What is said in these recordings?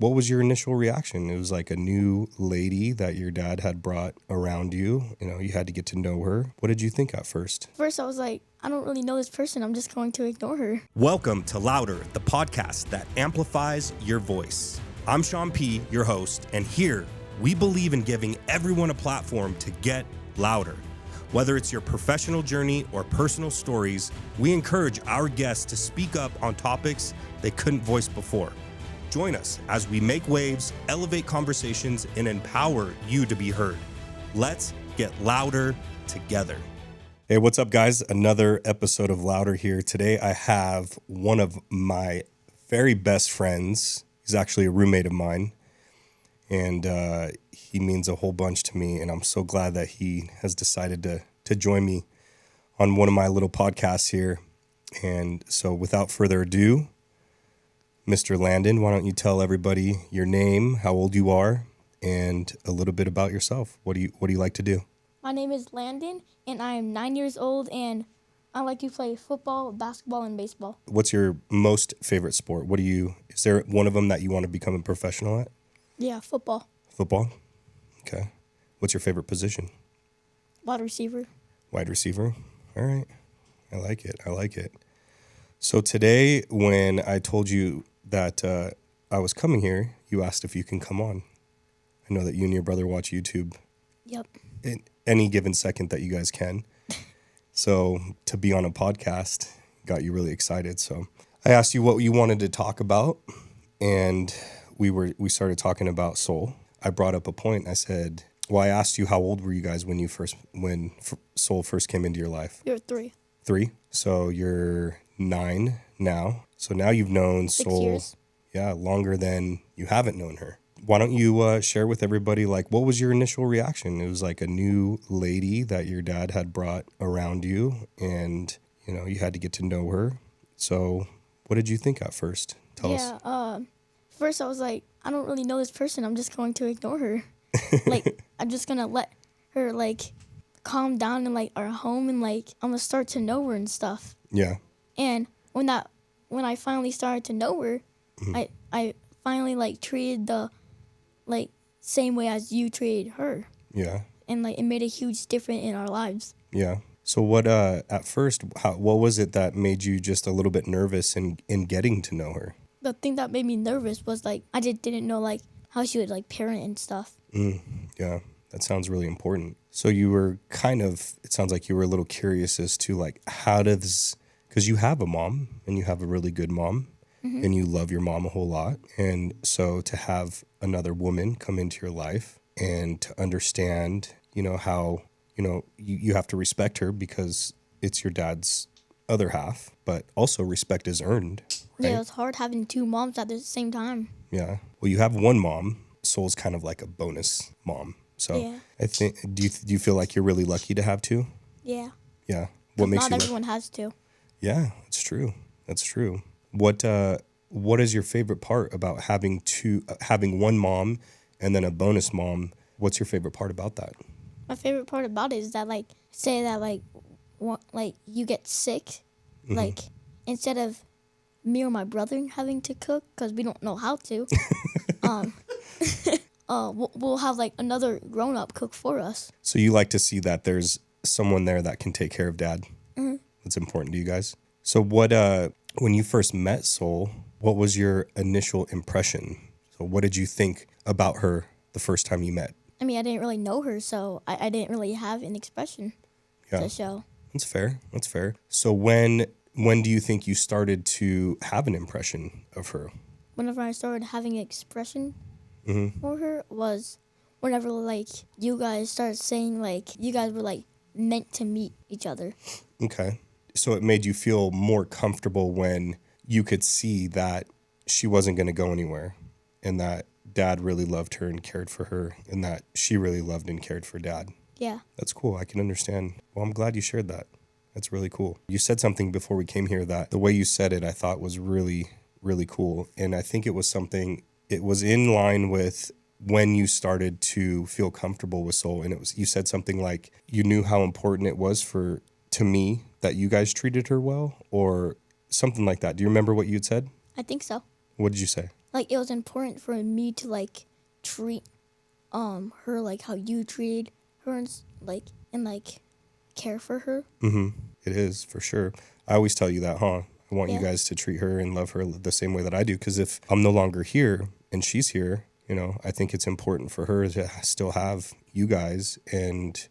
What was your initial reaction? It was like a new lady that your dad had brought around you. You know, you had to get to know her. What did you think at first? First, I was like, I don't really know this person. I'm just going to ignore her. Welcome to Loudr, the podcast that amplifies your voice. I'm Sean P., your host, and here we believe in giving everyone a platform to get louder. Whether it's your professional journey or personal stories, we encourage our guests to speak up on topics they couldn't voice before. Join us as we make waves, elevate conversations, and empower you to be heard. Let's get louder together. Hey, what's up, guys? Another episode of Loudr here. Today, I have one of my very best friends. He's actually a roommate of mine, and he means a whole bunch to me, and I'm so glad that he has decided to join me on one of my little podcasts here. And so without further ado, Mr. Landon, why don't you tell everybody your name, how old you are, and a little bit about yourself? What do you like to do? My name is Landon, and I am 9 years old, and I like to play football, basketball, and baseball. What's your most favorite sport? Is there one of them that you want to become a professional at? Yeah, football. Football? Okay. What's your favorite position? Wide receiver. Wide receiver? All right. I like it. So today, when I told you that I was coming here, you asked if you can come on. I know that you and your brother watch YouTube. Yep. In any given second that you guys can. So to be on a podcast got you really excited. So I asked you what you wanted to talk about, and we started talking about soul. I brought up a point. I said, well, I asked you how old were you guys when soul first came into your life? You're 3. 3. So you're 9 now. So now you've known 6 soul, years. yeah, longer than you haven't known her. Why don't you share with everybody, like, what was your initial reaction? It was like a new lady that your dad had brought around you, and, you know, you had to get to know her. So what did you think at first? Tell us. First I was like, I don't really know this person. I'm just going to ignore her. Like, I'm just going to let her, like, calm down in, like, our home, and, like, I'm going to start to know her and stuff. Yeah. And when I finally started to know her, mm-hmm. I finally, like, treated the, like, same way as you treated her. Yeah. And, like, it made a huge difference in our lives. Yeah. So what, at first, what was it that made you just a little bit nervous in getting to know her? The thing that made me nervous was, like, I just didn't know, like, how she would, like, parent and stuff. Yeah, that sounds really important. So you were it sounds like you were a little curious as to, like, because you have a mom, and you have a really good mom, mm-hmm. and you love your mom a whole lot. And so to have another woman come into your life and to understand, you know, how, you know, you have to respect her because it's your dad's other half, but also respect is earned, right? Yeah, it's hard having 2 moms at the same time. Yeah. Well, you have one mom. Soul's kind of like a bonus mom. So yeah. I think, do you feel like you're really lucky to have 2? Yeah. Yeah. What makes not everyone has 2. Yeah, it's true. That's true. What is your favorite part about having one mom and then a bonus mom? What's your favorite part about that? My favorite part about it is that, like, say that, like, you get sick, mm-hmm. like, instead of me or my brother having to cook because we don't know how to, we'll have, like, another grown-up cook for us. So you like to see that there's someone there that can take care of dad? Mm-hmm. That's important to you guys. So when you first met Soul, what was your initial impression? So what did you think about her the first time you met? I mean, I didn't really know her, so I didn't really have an expression to show. That's fair. So when do you think you started to have an impression of her? Whenever I started having an expression mm-hmm. for her was whenever, like, you guys started saying, like, you guys were, like, meant to meet each other. Okay. So it made you feel more comfortable when you could see that she wasn't going to go anywhere, and that dad really loved her and cared for her, and that she really loved and cared for dad. Yeah. That's cool. I can understand. Well, I'm glad you shared that. That's really cool. You said something before we came here that the way you said it, I thought was really, really cool. And I think it was in line with when you started to feel comfortable with Soul. And you said something like you knew how important it was to me that you guys treated her well, or something like that. Do you remember what you had said? I think so. What did you say? like, it was important for me to, like, treat her like how you treated her, and like care for her. It is, for sure. I always tell you that, huh? I want you Yeah. guys to treat her and love her the same way that I do, because if I'm no longer here and she's here, I think it's important for her to still have you guys, and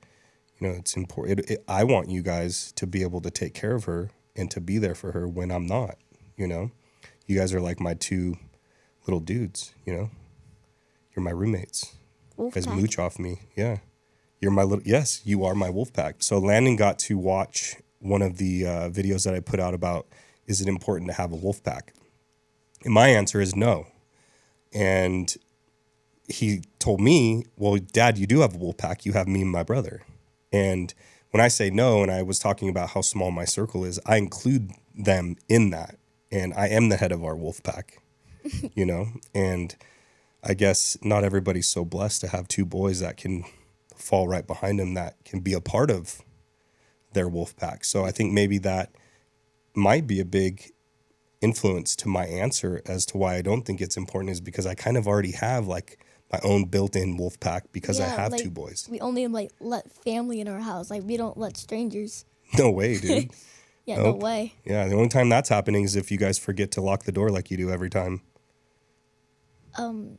it's important. I want you guys to be able to take care of her and to be there for her when I'm not. You guys are like my two little dudes. You're my roommates. You guys mooch off me. Yeah, you're my little. Yes, you are my wolf pack. So Landon got to watch one of the videos that I put out about, is it important to have a wolf pack? And my answer is no. And he told me, well, Dad, you do have a wolf pack. You have me and my brother. And when I say no, and I was talking about how small my circle is, I include them in that. And I am the head of our wolf pack, and I guess not everybody's so blessed to have two boys that can fall right behind them, that can be a part of their wolf pack. So I think maybe that might be a big influence to my answer as to why I don't think it's important, is because I kind of already have like my own built-in wolf pack because I have two boys. We only like let family in our house. Like, we don't let strangers. No way, dude. Yeah, nope. No way. Yeah, the only time that's happening is if you guys forget to lock the door like you do every time. Do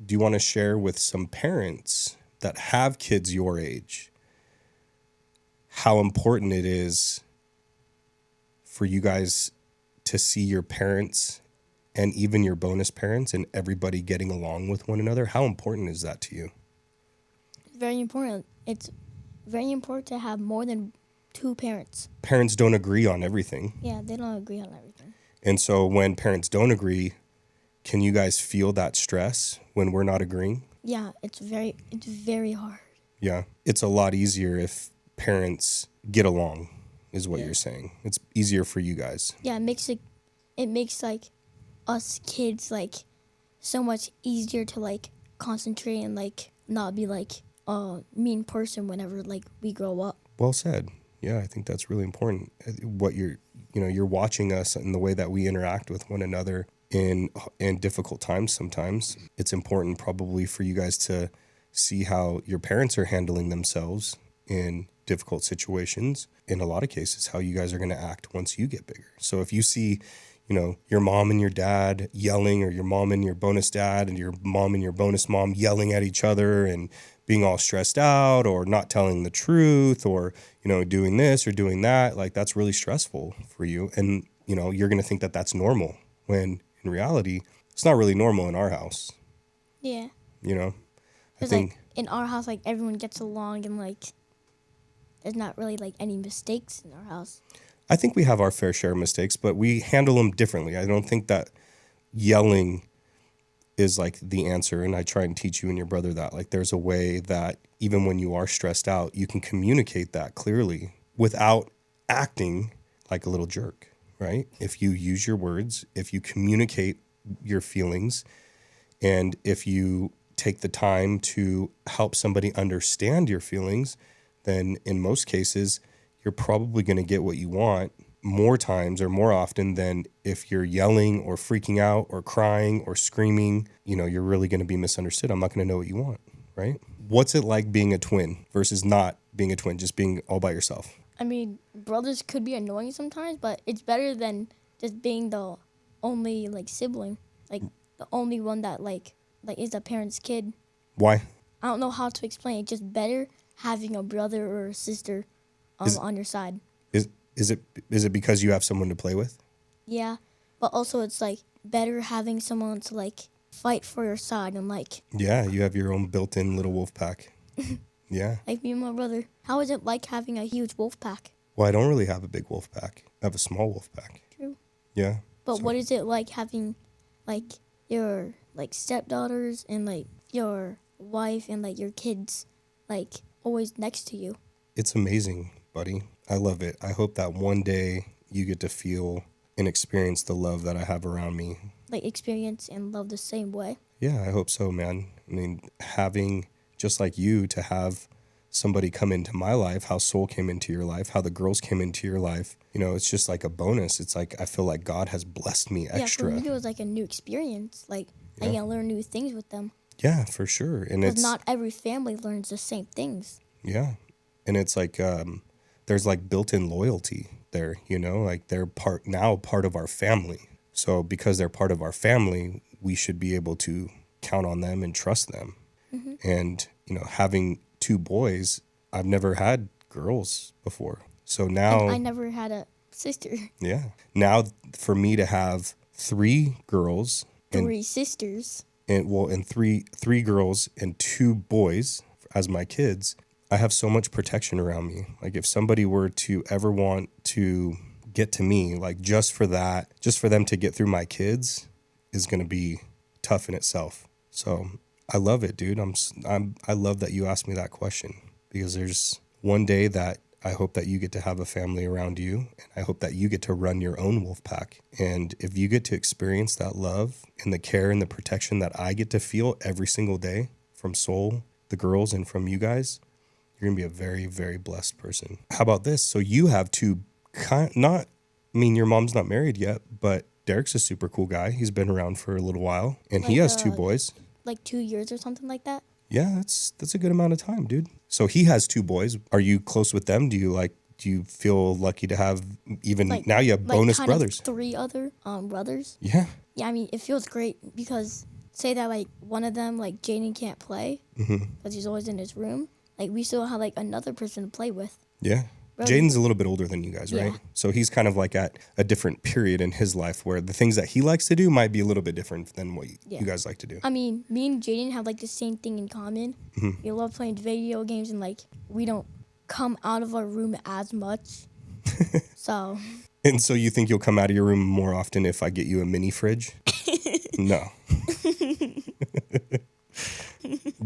you want to share with some parents that have kids your age how important it is for you guys to see your parents and even your bonus parents and everybody getting along with one another? How important is that to you? Very important. It's very important to have more than two parents. Parents don't agree on everything. Yeah, they don't agree on everything. And so when parents don't agree, can you guys feel that stress when we're not agreeing? Yeah, it's very hard. Yeah, it's a lot easier if parents get along, is what you're saying. It's easier for you guys. Yeah, it makes like us kids like so much easier to like concentrate and like not be like a mean person whenever like we grow up. Well said. Yeah, I think that's really important. What you're watching us and the way that we interact with one another in difficult times sometimes. It's important probably for you guys to see how your parents are handling themselves in difficult situations. In a lot of cases, how you guys are going to act once you get bigger. So if you see, your mom and your dad yelling, or your mom and your bonus dad and your mom and your bonus mom yelling at each other and being all stressed out, or not telling the truth, or, doing this or doing that, like, that's really stressful for you. And, you're going to think that that's normal, when in reality, it's not really normal in our house. Yeah. I think like in our house, like, everyone gets along, and like there's not really like any mistakes in our house. I think we have our fair share of mistakes, but we handle them differently. I don't think that yelling is like the answer. And I try and teach you and your brother that, like, there's a way that even when you are stressed out, you can communicate that clearly without acting like a little jerk, right? If you use your words, if you communicate your feelings, and if you take the time to help somebody understand your feelings, then in most cases, you're probably going to get what you want more times or more often than if you're yelling or freaking out or crying or screaming. You're really going to be misunderstood. I'm not going to know what you want, right? What's it like being a twin versus not being a twin, just being all by yourself? I mean, brothers could be annoying sometimes, but it's better than just being the only like sibling, like the only one that like is a parent's kid. Why? I don't know how to explain. It's just better having a brother or a sister on your side. Is it because you have someone to play with? Yeah, but also it's like better having someone to like fight for your side, and like. Yeah, you have your own built-in little wolf pack. Yeah. Like me and my brother. How is it like having a huge wolf pack? Well, I don't really have a big wolf pack. I have a small wolf pack. True. Yeah. But what is it like having like your like stepdaughters and like your wife and like your kids like always next to you? It's amazing, buddy. I love it. I hope that one day you get to feel and experience the love that I have around me. Like experience and love the same way. Yeah, I hope so, man. I mean, having just like you, to have somebody come into my life, how Soul came into your life, how the girls came into your life. You know, it's just like a bonus. It's like I feel like God has blessed me extra. Yeah, for me, it was like a new experience. Like, I can learn new things with them. Yeah, for sure. And because not every family learns the same things. Yeah. And it's like there's like built-in loyalty there, you know, like they're part of our family. So because they're part of our family, we should be able to count on them and trust them. And, you know, having 2 boys, I've never had girls before. So now And I never had a sister. Yeah. Now for me to have 3 girls 3 sisters. And 3 girls and 2 boys as my kids, I have so much protection around me. Like if somebody were to ever want to get to me, like just for them to get through my kids is going to be tough in itself. So I love it, dude. I love that you asked me that question, because there's one day that I hope that you get to have a family around you, and I hope that you get to run your own wolf pack. And if you get to experience that love and the care and the protection that I get to feel every single day from Soul, the girls, and from you guys, you're going to be a very, very blessed person. How about this? So you have 2 your mom's not married yet, but Derek's a super cool guy. He's been around for a little while, and he has 2 boys. Like 2 years or something like that? Yeah, that's a good amount of time, dude. So he has 2 boys. Are you close with them? Do you feel lucky to have now you have bonus brothers? 3 other brothers. Yeah. Yeah, I mean, it feels great because say that like one of them, like Jaden, can't play because he's always in his room. Like we still have like another person to play with. Yeah. Jaden's a little bit older than you guys, right? Yeah. So he's kind of like at a different period in his life where the things that he likes to do might be a little bit different than what you guys like to do. I mean, me and Jaden have like the same thing in common. We love playing video games, and like we don't come out of our room as much. So. And so you think you'll come out of your room more often if I get you a mini fridge? No.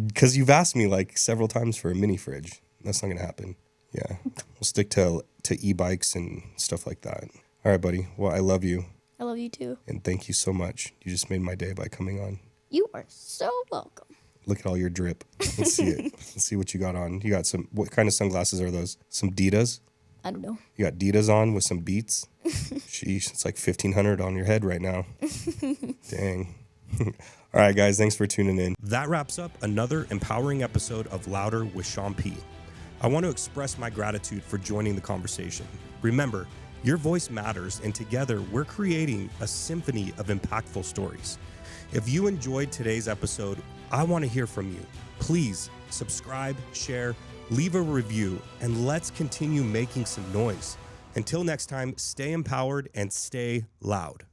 Because you've asked me like several times for a mini fridge. That's not going to happen. Yeah, we'll stick to e-bikes and stuff like that. All right, buddy. Well, I love you. I love you too. And thank you so much. You just made my day by coming on. You are so welcome. Look at all your drip. Let's see it. Let's see what you got on. You got what kind of sunglasses are those? Some Ditas? I don't know. You got Ditas on with some Beats? Sheesh, it's like $1,500 on your head right now. Dang. All right, guys, thanks for tuning in. That wraps up another empowering episode of Loudr with Sean P. I want to express my gratitude for joining the conversation. Remember, your voice matters, and together we're creating a symphony of impactful stories. If you enjoyed today's episode, I want to hear from you. Please subscribe, share, leave a review, and let's continue making some noise. Until next time, stay empowered and stay loud.